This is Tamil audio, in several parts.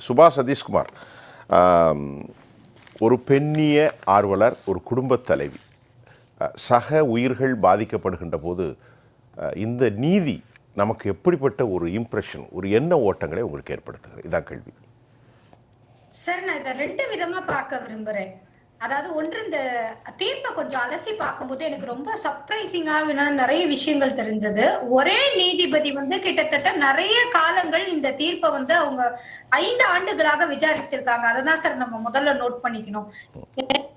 சுபா சதீஷ்குமார் ஒரு பெண்ணிய ஆர்வலர், ஒரு குடும்பத் தலைவி, சக உயிர்கள் பாதிக்கப்படுகின்ற போது இந்த நீதி நமக்கு எப்படிப்பட்ட ஒரு இம்ப்ரெஷன், ஒரு எண்ண ஓட்டங்களை உங்களுக்கு ஏற்படுத்துகிறது? இதான் கேள்வி சார். நான் இதை 2 விதமா பார்க்க விரும்புறேன். அதாவது ஒன்று, இந்த தீர்ப்பை கொஞ்சம் அலசி பார்க்கும்போது எனக்கு ரொம்ப சர்ப்ரைசிங்காக நிறைய விஷயங்கள் தெரிஞ்சது. ஒரே நீதிபதி கிட்டத்தட்ட நிறைய காலங்கள் இந்த தீர்ப்பை அவங்க 5 ஆண்டுகளாக விசாரித்திருக்காங்க. அததான் சார் நம்ம முதல்ல நோட் பண்ணிக்கணும்.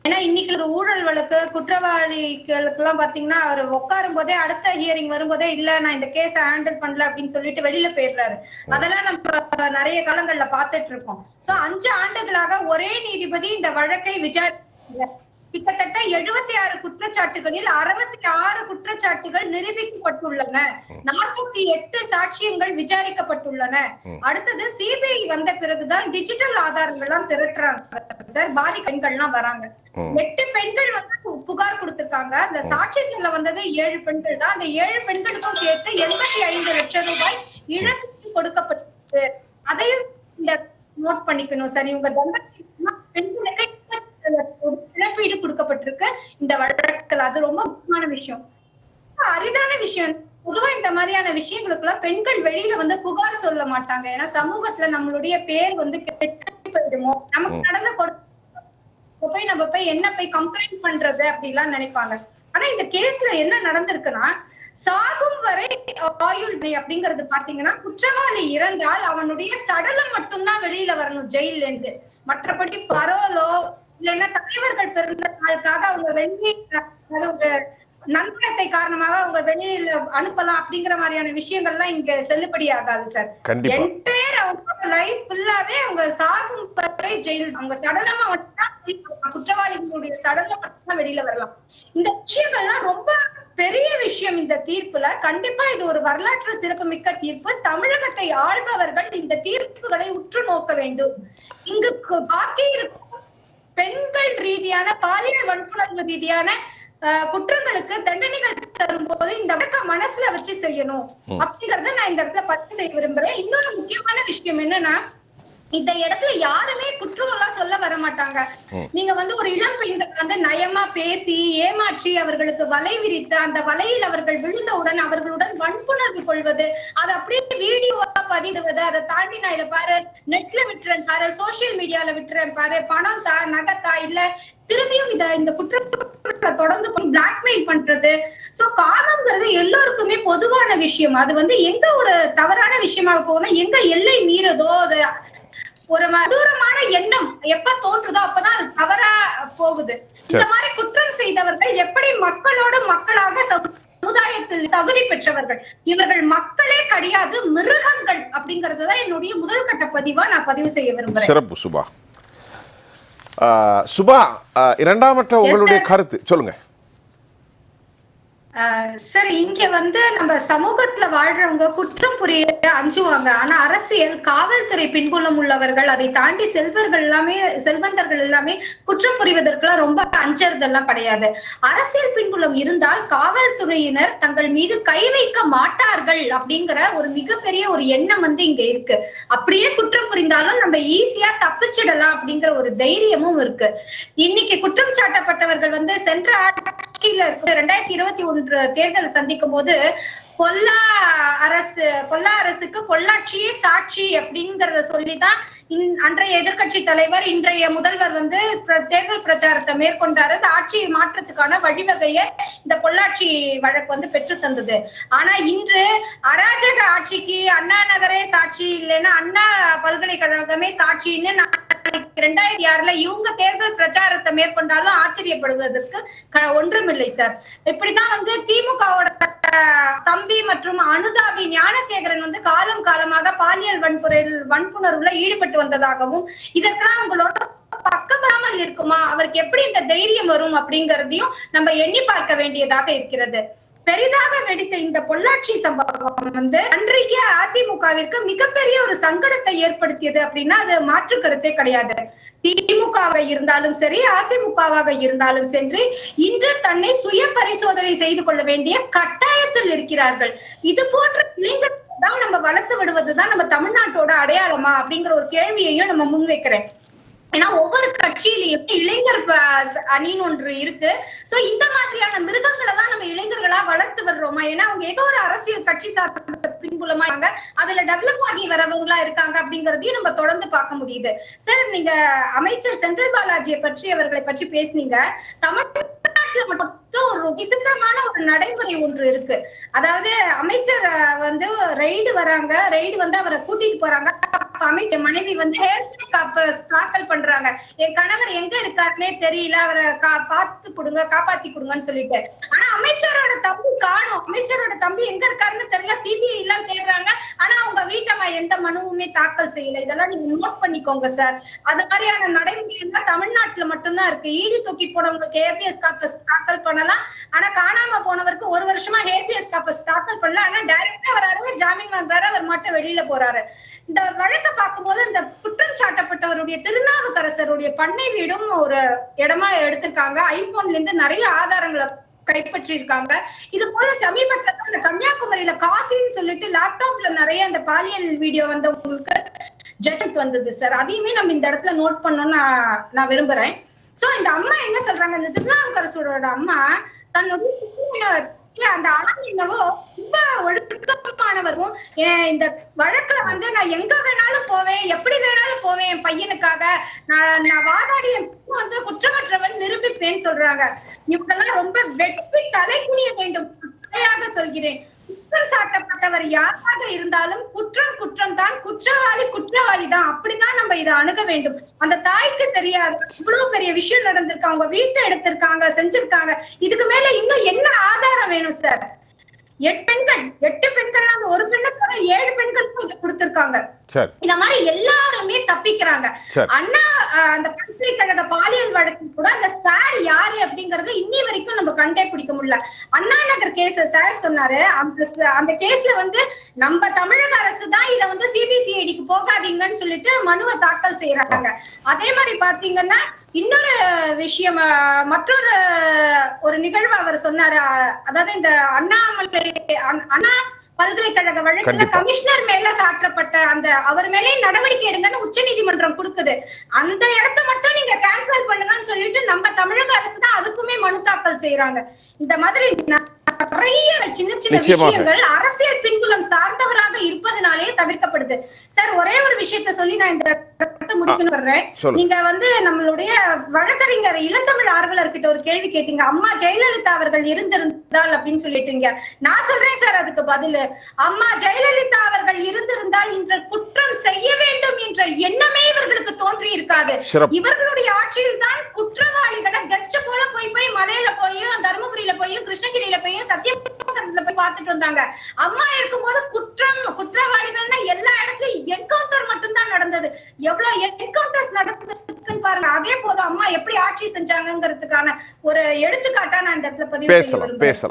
ஏன்னா இன்னைக்கு ஒரு ஊழல் வழக்கு குற்றவாளிகளுக்கு எல்லாம் பாத்தீங்கன்னா அவர் உட்காரும் போதே அடுத்த ஹியரிங் வரும்போதே இல்ல நான் இந்த கேஸ ஹேண்டில் பண்ணல அப்படின்னு சொல்லிட்டு வெளியில போயிடுறாரு. அதெல்லாம் நம்ம நிறைய காலங்கள்ல பாத்துட்டு இருக்கோம். சோ 5 ஆண்டுகளாக ஒரே நீதிபதி இந்த வழக்கை கிட்டத்தட்ட 76 குற்றச்சாட்டுகளில் 66 குற்றச்சாட்டுகள் நிரூபிக்கப்பட்டுள்ளன. 48 சாட்சியங்கள் விசாரிக்கப்பட்டுள்ளன. அடுத்தது சிபிஐ வந்த பிறகுதான் டிஜிட்டல் ஆதாரங்கள்லாம் திரட்டுறாங்க சார். பாதி பெண்கள்லாம் வராங்க. 8 பெண்கள் புகார் கொடுத்திருக்காங்க. அந்த சாட்சி சொல்ல வந்தது 7 பெண்கள் தான். அந்த 7 பெண்களுக்கும் சேர்த்து 85 லட்சம் ரூபாய் இழப்பீடு கொடுக்கப்பட்டது. அதையும் நோட் பண்ணிக்கணும் சார். இவங்க பெண்களுக்கு இழப்பீடு கொடுக்கப்பட்டிருக்கு இந்த வழக்கில். அது ரொம்ப முக்கியமான விஷயம், அரிதான விஷயம். பொதுவா இந்த மாதிரியான விஷயங்களுக்கு எல்லாம் பெண்கள் வெளியில புகார் சொல்ல மாட்டாங்க. ஏன்னா சமூகத்துல நம்மளுடைய பேர் கெட்டு போயிடுமோ, நமக்கு நடந்த போய் நம்ம போய் என்ன போய் கம்ப்ளைண்ட் பண்றது அப்படிலாம் நினைப்பாங்க. ஆனா இந்த கேஸ்ல என்ன நடந்திருக்குன்னா, சாகும் வரை ஆயுள் அப்படிங்கறது பாத்தீங்கன்னா, குற்றவாளி இறந்தால் அவனுடைய சடலம் மட்டும்தான் வெளியில வரணும் ஜெயில இருந்து. மற்றபடி பரோலோ இல்லைன்னா தலைவர்கள் பிறந்த நாளுக்காக அவங்க வெளியே ஒரு நண்பனத்தை காரணமாக அவங்க வெளியில அனுப்பலாம் அப்படிங்கிற மாதிரியான விஷயங்கள்லாம் இங்க செல்லுபடி ஆகாது சார். என்டையர் அவங்களோட லைஃப் ஃபுல்லாவே அவங்க சாகும் வரை ஜெயில், அவங்க சடலமா மட்டும்தான் குற்றவாளிகளுடைய சடலம் மட்டும்தான் வெளியில வரலாம். இந்த விஷயங்கள்லாம் ரொம்ப பெரிய விஷயம் இந்த தீர்ப்புல. கண்டிப்பா இது ஒரு வரலாற்று சிறப்புமிக்க தீர்ப்பு. தமிழகத்தை ஆள்பவர்கள் இந்த தீர்ப்புகளை உற்று நோக்க வேண்டும். இங்கு பாக்கி இருக்கும் பெண்கள் ரீதியான பாலியல் வன்புணர்வு ரீதியான குற்றங்களுக்கு தண்டனைகள் தரும்போது இந்த வழக்க மனசுல வச்சு செய்யணும் அப்படிங்கறத நான் இந்த இடத்துல பதிவு செய்ய விரும்புறேன். இன்னொரு முக்கியமான விஷயம் என்னன்னா, இந்த இடத்துல யாருமே குற்றம் எல்லாம் சொல்ல வர மாட்டாங்க. நீங்க ஒரு இளம் பெண்கள் நயமா பேசி ஏமாற்றி அவர்களுக்கு வலை விரித்து அந்த வலையில் அவர்கள் விழுந்தவுடன் அவர்களுடன் வன்புணர்வு கொள்வது, அதை அப்படியே வீடியோவா பதிடுவது, அதை தாண்டி நான் இதை பாரு நெட்ல விட்டுறேன் பாரு, சோசியல் மீடியால விட்டுறேன் பாரு, பணம் தா நகத்தா, இல்ல திரும்பியும் இந்த குற்றத்தை தொடர்ந்து பிளாக்மெயில் பண்றது. சோ காமங்கிறது எல்லோருக்குமே பொதுவான விஷயம். அது எங்க ஒரு தவறான விஷயமாக போகும்னா, எங்க எல்லை மீறதோ, அது ஒரு கொடூரமான எண்ணம் எப்ப தோன்றுதோ அப்பதான் அது தவறா போகுது. இந்த மாதிரி குற்றம் செய்தவர்கள் எப்படி மக்களோடு மக்களாக சமுதாயத்தில் தகுதி பெற்றவர்கள், இவர்கள் மக்களே கிடையாது, மிருகங்கள் அப்படிங்கறதுதான் என்னுடைய முதல் கட்ட பதிவா நான் பதிவு செய்ய விரும்புறேன். சிறப்பு சுபா. சுபா, இரண்டாம் உங்களுடைய கருத்து சொல்லுங்க சார். இங்க நம்ம சமூகத்துல வாழ்றவங்க குற்றம் புரிய அஞ்சுவாங்க. ஆனா அரசியல், காவல்துறை பின்புலம் உள்ளவர்கள், அதை தாண்டி செல்வந்தர்கள் எல்லாமே குற்றம் புரிவதற்கெல்லாம் ரொம்ப அஞ்சறதெல்லாம் கிடையாது. அரசியல் பின்புலம் இருந்தால் காவல்துறையினர் தங்கள் மீது கை வைக்க மாட்டார்கள் அப்படிங்கிற ஒரு மிகப்பெரிய ஒரு எண்ணம் இங்க இருக்கு. அப்படியே குற்றம் புரிந்தாலும் நம்ம ஈஸியா தப்பிச்சிடலாம் அப்படிங்கிற ஒரு தைரியமும் இருக்கு. இன்னைக்கு குற்றம் சாட்டப்பட்டவர்கள் சென்ற ஆட்சியில இருக்கு 2021 தேர்தல் சந்திக்கும் போது பொல்லா அரசுக்கு பொள்ளாட்சியே சாட்சி அப்படிங்கறத சொல்லிதான் அன்றைய எதிர்கட்சி தலைவர், இன்றைய முதல்வர் தேர்தல் பிரச்சாரத்தை மேற்கொண்டாரு. இந்த ஆட்சியை மாற்றத்துக்கான வழிவகையை இந்த பொள்ளாட்சி வழக்கு பெற்று தந்தது. ஆனா இன்று அராஜக ஆட்சிக்கு அண்ணா நகரே சாட்சி, இல்லைன்னா அண்ணா பல்கலைக்கழகமே சாட்சின்னு 2006 இவங்க தேர்தல் பிரச்சாரத்தை மேற்கொண்டாலும் ஆச்சரியப்படுவதற்கு ஒன்றுமில்லை சார். இப்படிதான் திமுகவோட தம்பி மற்றும் அனுதாபி ஞானசேகரன் காலம் காலமாக பாலியல் வன்புணர்வுல ஈடுபட்டு வந்ததாகவும், இதற்கெல்லாம் உங்களோட பக்கபராமல் இருக்குமா, அவருக்கு எப்படி இந்த தைரியம் வரும் அப்படிங்கறதையும் நம்ம எண்ணி பார்க்க வேண்டியதாக இருக்கிறது. பெரிதாக வெடித்த இந்த பொள்ளாச்சி சம்பவம் அன்றைக்கு அதிமுகவிற்கு மிகப்பெரிய ஒரு சங்கடத்தை ஏற்படுத்தியது அப்படின்னா அது மாற்று கருத்தே கிடையாது. திமுகவாக இருந்தாலும் சரி, அதிமுகவாக இருந்தாலும் சரி, இன்று தன்னை சுய பரிசோதனை செய்து கொள்ள வேண்டிய கட்டாயத்தில் இருக்கிறார்கள். இது போன்ற தான் நம்ம வளர்த்து விடுவதுதான் நம்ம தமிழ்நாட்டோட அடையாளமா அப்படிங்கிற ஒரு கேள்வியையும் நம்ம முன்வைக்கிறேன். ஏன்னா ஒவ்வொரு கட்சியிலயும் இளைஞர் அணின்னு ஒன்று இருக்கு. சோ இந்த மாதிரியான மிருகங்களை தான் நம்ம இளைஞர்களா வளர்த்து வர்றோமா? ஏன்னா அவங்க ஏதோ ஒரு அரசியல் கட்சி சார்ந்த பின்புலமா இருக்காங்க, அதுல டெவலப் ஆகி வரவங்களா இருக்காங்க அப்படிங்கறதையும் நம்ம தொடர்ந்து பார்க்க முடியுது. சார், நீங்க அமைச்சர் செந்தில் பாலாஜியை பற்றி அவர்களை பற்றி பேசுனீங்க. தமிழ்நாட்டுல மட்டும் ஒரு விசித்திரமான ஒரு நடைமுறை ஒன்று இருக்கு. அதாவது அமைச்சர் வந்து ரைடு வராங்க, ரைடு வந்து அவரை கூட்டிட்டு போறாங்க. அமைச்சர் மனைவி வந்து ஹேர்பிஸ் தாக்கல் பண்றாங்க. என் கணவர் எங்க இருக்காருன்னே தெரியல, அவரை பார்த்து கொடுங்க, காப்பாத்தி கொடுங்கன்னு சொல்லிட்டு. ஆனா அமைச்சரோட தம்பி காணோம். அமைச்சரோட தம்பி எங்க இருக்காருன்னு தெரியல. சிபிஐ எல்லாம் தேடுறாங்க. ஆனா அவங்க வீட்டம்மா எந்த மனுவுமே தாக்கல் செய்யல. இதெல்லாம் நீங்க நோட் பண்ணிக்கோங்க சார். அது மாதிரியான நடைமுறை எல்லாம் தமிழ்நாட்டுல மட்டும்தான் இருக்கு. ஈடு தூக்கி போனவங்களுக்கு ஹேர்பியஸ் கார்பஸ் தாக்கல் பண்ணலாம். ஆனா காணாம போனவருக்கு 1 வருஷமா ஹேர்பியஸ் கார்பஸ் தாக்கல் பண்ணல. ஆனா டைரக்டா வராரு, ஜாமீன் வாங்குறாரு, அவர் மட்டும் வெளியில போறாரு. இந்த வழக்கை பார்க்கும்போது இந்த குற்றம் சாட்டப்பட்டவருடைய திருநாவுக்கரசருடைய பண்ணை வீடும் ஒரு இடமா எடுத்திருக்காங்க. ஐபோன்ல இருந்து நிறைய ஆதாரங்களை கைப்பற்றி இருக்காங்க. இது போல சமீபத்துல அந்த கன்னியாகுமரியில காசின்னு சொல்லிட்டு லேப்டாப்ல நிறைய அந்த பாலியல் வீடியோ வந்து உங்களுக்கு ஜட்ஜ்மெண்ட் வந்தது சார். அதையுமே நம்ம இந்த இடத்துல நோட் பண்ணணும்னு நான் விரும்புறேன். சோ இந்த அம்மா என்ன சொல்றாங்க, இந்த திருநாவுக்கரசரோட அம்மா தன்னுடைய அந்த ஆண் என்னவோ ரொம்ப ஒழுக்கமானவரும், இந்த வழக்குல வந்து நான் எங்க வேணாலும் போவேன், எப்படி வேணாலும் போவேன், என் பையனுக்காக நான் வாதாடி என் வந்து குற்றமற்றவன் நிரூபிப்பேன்னு சொல்றாங்க. இவங்கெல்லாம் ரொம்ப வெட்டி தலை குனிய வேண்டும். சொல்கிறேன், குற்றம் சாட்டப்பட்டவர் யாராக இருந்தாலும் குற்றம் குற்றம் தான், குற்றவாளி குற்றவாளி தான். அப்படிதான் நம்ம இதை அணுக வேண்டும். அந்த தாய்க்கு தெரியாது இவ்வளவு பெரிய விஷயம் நடந்திருக்கு, அவங்க வீட்டை எடுத்திருக்காங்க, செஞ்சிருக்காங்க. இதுக்கு மேல இன்னும் என்ன ஆதாரம் வேணும் சார்? 8 பெண்கள் அந்த ஒரு பெண்ணை தவிர 7 பெண்களுக்கும் இதை கொடுத்திருக்காங்க. இந்த மாதிரி எல்லாருமே தப்பிக்கிறாங்க. அண்ணா அந்த பல்கலைக்கழக பாலியல் வழக்கு கூட அந்த சார் யாரு அப்படிங்கறது இன்னி வரைக்கும் நம்ம கண்டே பிடிக்க முடியல. அண்ணா நகர் கேஸ் சார் சொன்னாரு, அந்த கேஸ்ல வந்து நம்ம தமிழக அரசு தான் இதை வந்து சிபிசிஐடிக்கு போகாதீங்கன்னு சொல்லிட்டு மனுவை தாக்கல் செய்யறாங்க. அதே மாதிரி பாத்தீங்கன்னா இன்னொரு விஷயம், மற்றொரு ஒரு நிகழ்வு அவர் சொன்னாரு. அதாவது இந்த அண்ணா பல்கலைக்கழக வழக்குல கமிஷனர் மேல சாற்றப்பட்ட அந்த அவர் மேலே நடவடிக்கை எடுங்கன்னு உச்ச நீதிமன்றம் கொடுக்குது. அந்த இடத்த மட்டும் நீங்க கேன்சல் பண்ணுங்கன்னு சொல்லிட்டு நம்ம தமிழக அரசு தான் அதுக்குமே மனு தாக்கல் செய்யறாங்க. இந்த மாதிரி நிறைய சின்ன சின்ன விஷயங்கள் அரசியல் பின்புலம் சார்ந்தவராக இருப்பதனாலே தவிர்க்கப்படுது. சார், ஒரே ஒரு விஷயத்த சொல்லி நான் இந்த முடிக்கணும் வர்றேன். நீங்க வந்து நம்மளுடைய வழக்கறிஞர் இளந்தமிழ் ஆர்வலர்கிட்ட ஒரு கேள்வி கேட்டீங்க, அம்மா ஜெயலலிதா அவர்கள் இருந்திருந்தால் அப்படின்னு சொல்லிட்டீங்க. நான் சொல்றேன் சார் அதுக்கு பதில், அம்மா ஜெயலலிதா அவர்கள் இருந்திருந்தால் இன்று குற்றம் செய்ய வேண்டும் என்ற எண்ணமே இவர்களுக்கு தோன்றி இருக்காது. இவர்களுடைய ஆட்சியில் தான் குற்றவாளிகளை கெஸ்ட் போல போய் மலையில போயும், தருமபுரியில போயும், கிருஷ்ணகிரியில போயும், சத்தியமங்கலத்துல போய் பார்த்துட்டு வந்தாங்க. அம்மா இருக்கும்போது குற்றவாளிகள்னா எல்லா இடத்துலயும் என்கவுண்டர் மட்டும்தான் நடந்தது. எவ்வளவு என்கவுண்டர்ஸ் நடந்ததுன்னு பாருங்க. அதே போதும் அம்மா எப்படி ஆட்சி செஞ்சாங்கிறதுக்கான ஒரு எடுத்துக்காட்டா நான் இந்த இடத்துல பதிவு செய்ய விரும்புறேன்.